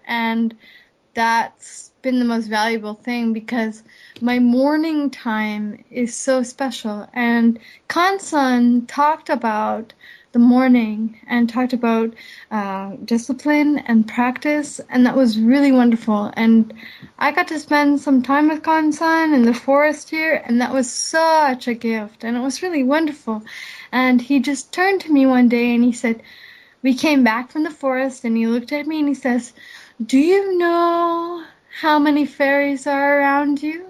and that's been the most valuable thing because my morning time is so special. And Kansan talked about the morning and talked about discipline and practice, and that was really wonderful. And I got to spend some time with Kansan in the forest here, and that was such a gift, and it was really wonderful. And he just turned to me one day and he said, we came back from the forest, and he looked at me and he says, do you know how many fairies are around you?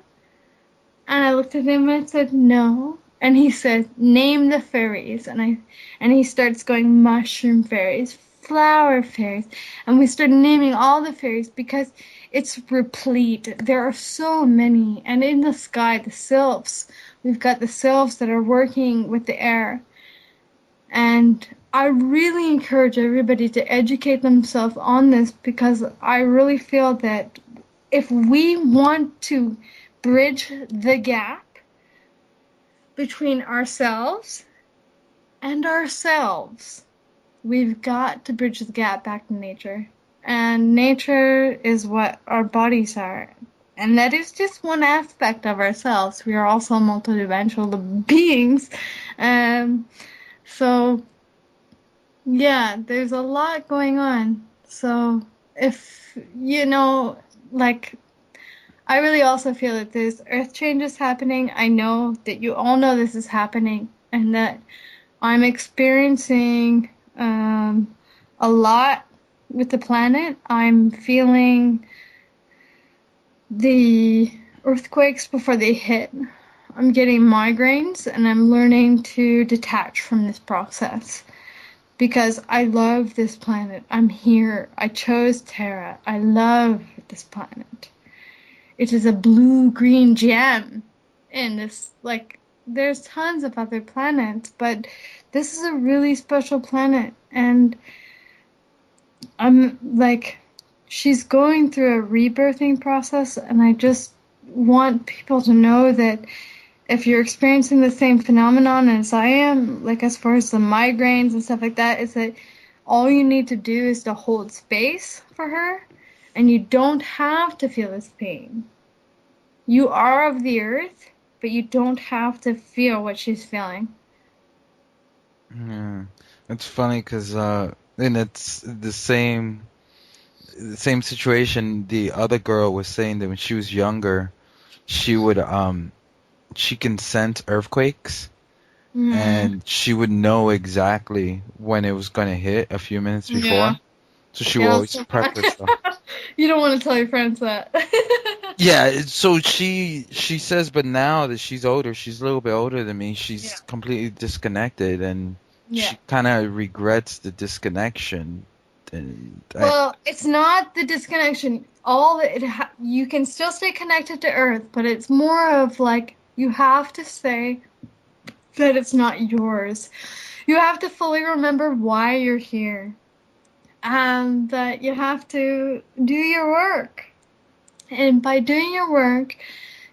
And I looked at him and I said, no. And he said, name the fairies. And he starts going, mushroom fairies, flower fairies. And we started naming all the fairies because it's replete. There are so many. And in the sky, the selves, we've got the selves that are working with the air. And I really encourage everybody to educate themselves on this because I really feel that if we want to bridge the gap between ourselves and ourselves, we've got to bridge the gap back to nature. And nature is what our bodies are. And that is just one aspect of ourselves. We are also multidimensional beings. So, yeah, there's a lot going on. So, if, I really also feel that there's earth changes happening. I know that you all know this is happening and that I'm experiencing a lot with the planet. I'm feeling the earthquakes before they hit. I'm getting migraines and I'm learning to detach from this process because I love this planet. I'm here. I chose Terra. I love this planet. It is a blue-green gem in this, there's tons of other planets, but this is a really special planet, and she's going through a rebirthing process, and I just want people to know that if you're experiencing the same phenomenon as I am, as far as the migraines and stuff like that, is that all you need to do is to hold space for her, and you don't have to feel this pain. You are of the earth, but you don't have to feel what she's feeling. Yeah, it's funny because and it's the same situation. The other girl was saying that when she was younger, she would she can sense earthquakes, and she would know exactly when it was going to hit a few minutes before. Yeah. So she would always prep herself. You don't want to tell your friends that. Yeah, so she says, but now that she's older, she's a little bit older than me, she's completely disconnected, and she kind of regrets the disconnection. And well, it's not the disconnection. You can still stay connected to Earth, but it's more of you have to say that it's not yours. You have to fully remember why you're here, and that you have to do your work. And by doing your work,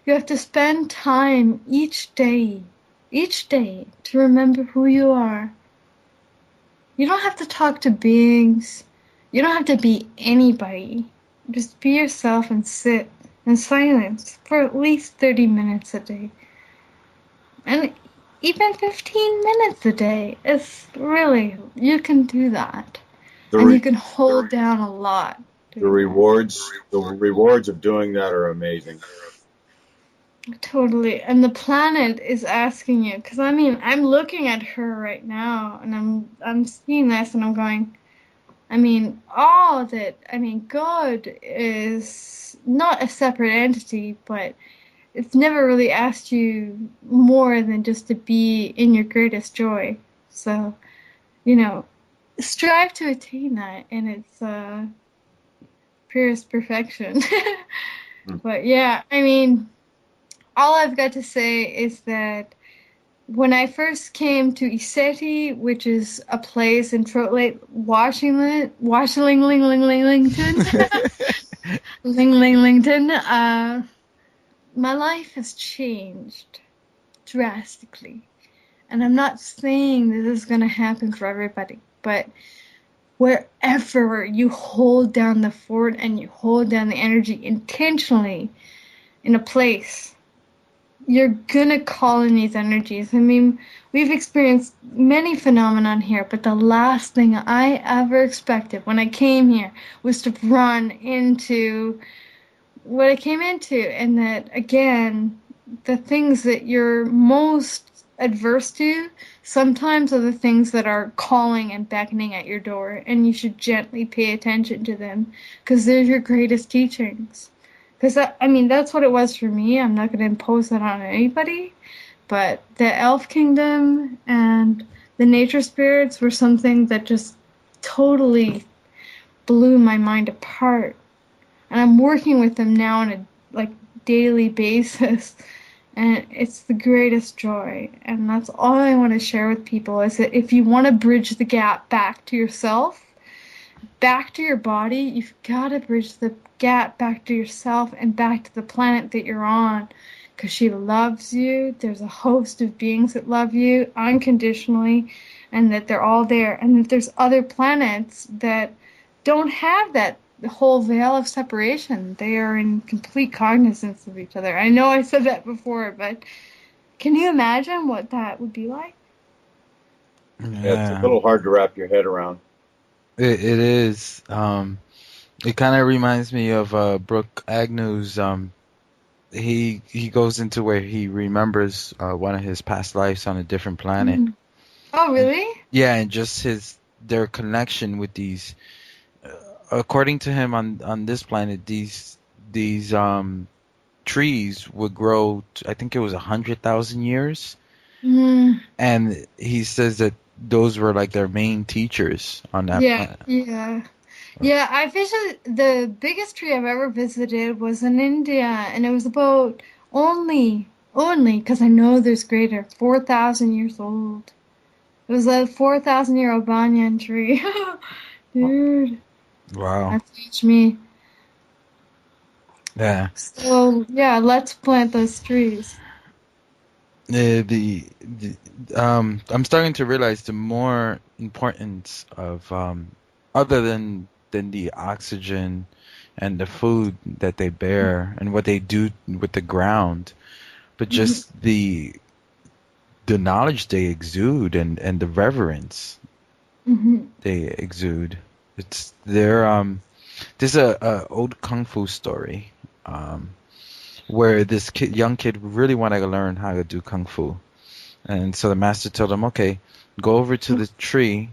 you have to spend time each day to remember who you are. You don't have to talk to beings. You don't have to be anybody. Just be yourself and sit in silence for at least 30 minutes a day. And even 15 minutes a day is really, you can do that. And you can hold down a lot. The rewards of doing that are amazing. Totally. And the planet is asking you, because I'm looking at her right now, and I'm seeing this, and I'm going, God is not a separate entity, but it's never really asked you more than just to be in your greatest joy. So, strive to attain that in its purest perfection. But yeah, all I've got to say is that when I first came to Iseti, which is a place in Trout Lake, Washington, my life has changed drastically. And I'm not saying that this is going to happen for everybody, but wherever you hold down the fort and you hold down the energy intentionally in a place, you're gonna call in these energies. I mean, we've experienced many phenomenon here, but the last thing I ever expected when I came here was to run into what I came into, and that again, the things that you're most adverse to sometimes are the things that are calling and beckoning at your door, and you should gently pay attention to them because they're your greatest teachings. Because I mean, that's what it was for me. I'm not going to impose that on anybody, but the elf kingdom and the nature spirits were something that just totally blew my mind apart. And I'm working with them now on a like daily basis, and it's the greatest joy. And that's all I want to share with people is that if you want to bridge the gap back to yourself, back to your body, you've got to bridge the gap back to yourself and back to the planet that you're on, because she loves you. There's a host of beings that love you unconditionally, and that they're all there, and that there's other planets that don't have that whole veil of separation. They are in complete cognizance of each other. I know I said that before, but can you imagine what that would be like? Yeah, it's a little hard to wrap your head around. It is. It kind of reminds me of Brooke Agnew's. He goes into where he remembers one of his past lives on a different planet. Mm. Oh, really? Yeah, and just their connection with these. According to him, on this planet, these trees would grow. I think it was 100,000 years, and he says that those were like their main teachers on that planet. Yeah, I visited, the biggest tree I've ever visited was in India, and it was about only, because I know there's greater, 4,000 years old. It was a 4,000-year-old banyan tree. Dude, Wow. that teach me. Yeah. So, yeah, let's plant those trees. I'm starting to realize the more importance of other than the oxygen and the food that they bear and what they do with the ground, but just the knowledge they exude and the reverence they exude. It's there's a old kung fu story where this young kid really wanted to learn how to do kung fu. And so the master told him, okay, go over to the tree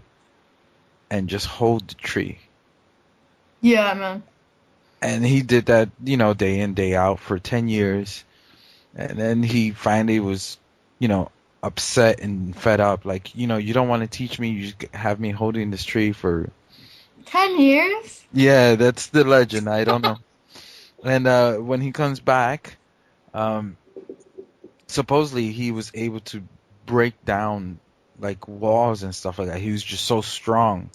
and just hold the tree. Yeah, man. And he did that, day in, day out for 10 years. And then he finally was, upset and fed up. Like, you don't want to teach me. You just have me holding this tree for 10 years? Yeah, that's the legend. I don't know. And when he comes back, supposedly he was able to break down like walls and stuff like that. He was just so strong.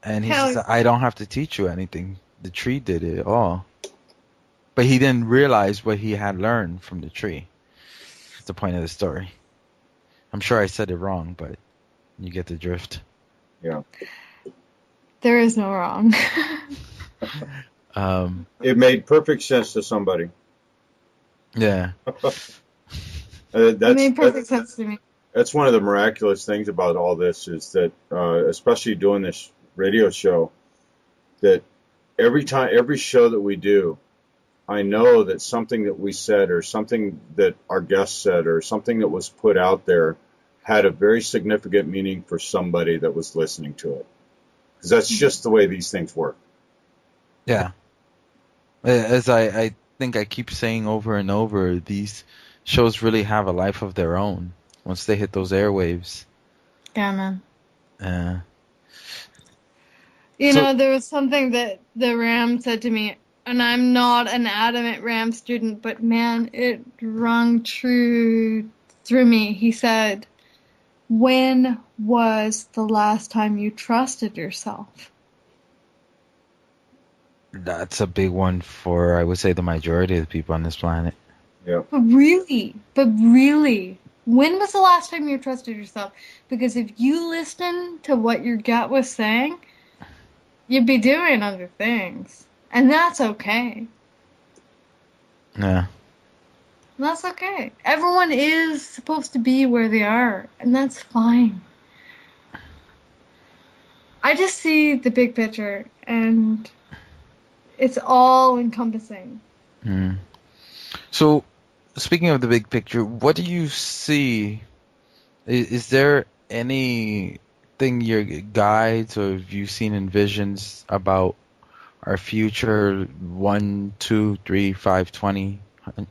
And he says, I don't have to teach you anything. The tree did it all. But he didn't realize what he had learned from the tree. That's the point of the story. I'm sure I said it wrong, but you get the drift. Yeah. There is no wrong. It made perfect sense to somebody. Yeah. It made perfect sense to me. That's one of the miraculous things about all this is that, especially doing this radio show, that every show that we do, I know that something that we said or something that our guest said or something that was put out there had a very significant meaning for somebody that was listening to it. Because that's just the way these things work. Yeah. As I think I keep saying over and over, these shows really have a life of their own once they hit those airwaves. Yeah, man. So, there was something that the Ram said to me, and I'm not an adamant Ram student, but man, it rung true through me. He said, when was the last time you trusted yourself? that's a big one for, I would say, the majority of the people on this planet. Yeah. But really, when was the last time you trusted yourself? Because if you listen to what your gut was saying, you'd be doing other things. And that's okay. Yeah. That's okay. Everyone is supposed to be where they are, and that's fine. I just see the big picture, and it's all encompassing. Mm. So, speaking of the big picture, what do you see? Is there anything your guides or have you seen in visions about our future 1, 2, 3, 5, 20,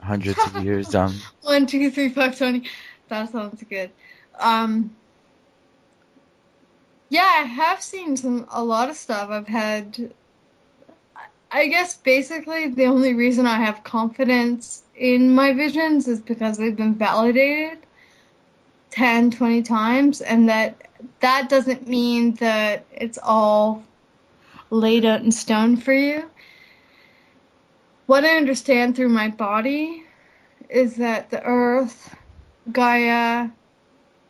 hundreds of years down? 1, 2, 3, 5, 20. That sounds good. Um, yeah, I have seen a lot of stuff. I've had, I guess basically the only reason I have confidence in my visions is because they've been validated 10, 20 times, and that doesn't mean that it's all laid out in stone for you. What I understand through my body is that the earth, Gaia,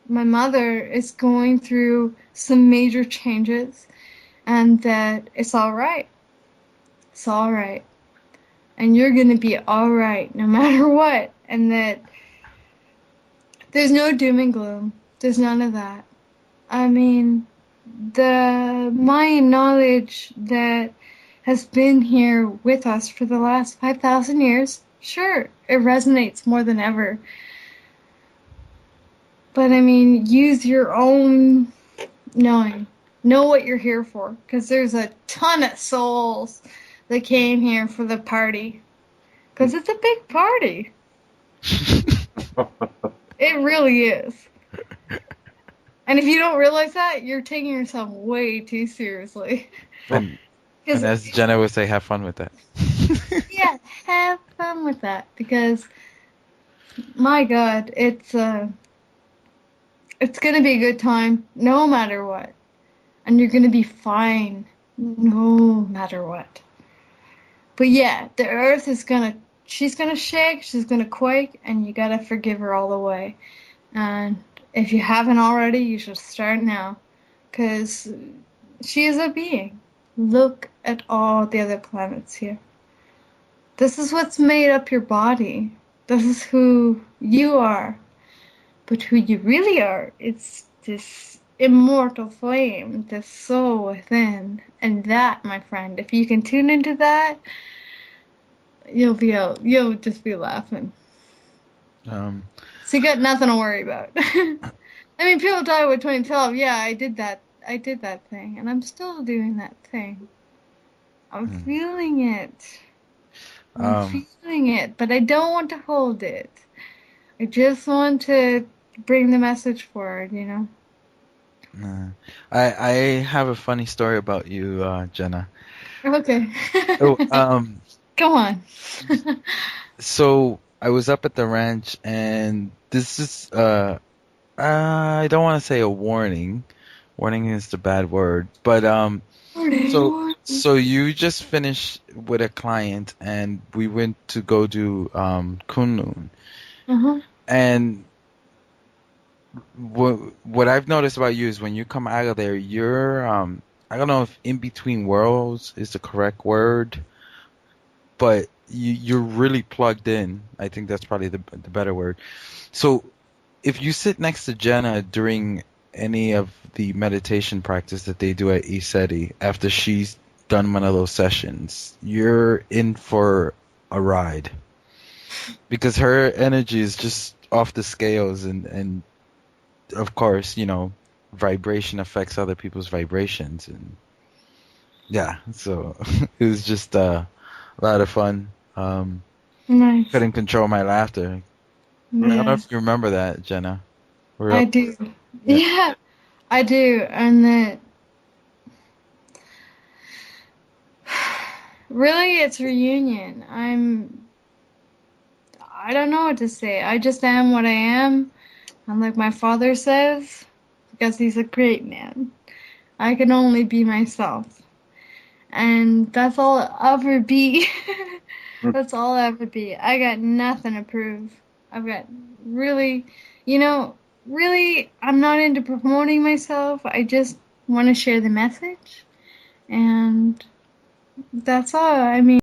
my mother is going through some major changes, and that it's all right. It's all right. And you're going to be all right no matter what. And that there's no doom and gloom. There's none of that. I mean, the Mayan knowledge that has been here with us for the last 5,000 years, sure, it resonates more than ever. But I mean, use your own knowing. Know what you're here for, because there's a ton of souls that came here for the party. Because it's a big party. It really is. And if you don't realize that, you're taking yourself way too seriously. And as Jenna would say, have fun with that. Yeah, have fun with that, because my God, it's gonna be a good time no matter what, and you're gonna be fine no matter what. But yeah, the earth is she's gonna shake, she's gonna quake, and you gotta forgive her all the way. And if you haven't already, you should start now, because she is a being. Look at all the other planets here. This is what's made up your body. This is who you are. But who you really are, it's this immortal flame, this soul within. And that, my friend, if you can tune into that, you'll just be laughing. So you got nothing to worry about. I mean, people talk about 2012. Yeah, I did that thing, and I'm still doing that thing. I'm feeling it. I'm feeling it, but I don't want to hold it. I just want to bring the message forward, you know? I have a funny story about you, Jenna. Okay. Oh, Come on. So I was up at the ranch, and this is I don't want to say a warning. Warning is the bad word, but so you just finished with a client, and we went to go do Kunlun. And what I've noticed about you is when you come out of there, you're I don't know if in between worlds is the correct word, but you're really plugged in. I think that's probably the better word. So if you sit next to Jenna during any of the meditation practice that they do at ESETI after she's done one of those sessions, you're in for a ride, because her energy is just off the scales, and of course, you know, vibration affects other people's vibrations, and yeah, so it was just a lot of fun. Nice. Couldn't control my laughter. Yeah. I don't know if you remember that, Jenna. I do. Yeah, I do. And that really, it's reunion. I don't know what to say. I just am what I am. And like my father says, because he's a great man, I can only be myself. And that's all I'll ever be. That's all I'll ever be. I got nothing to prove. I've got really, really, I'm not into promoting myself. I just want to share the message. And that's all. I mean,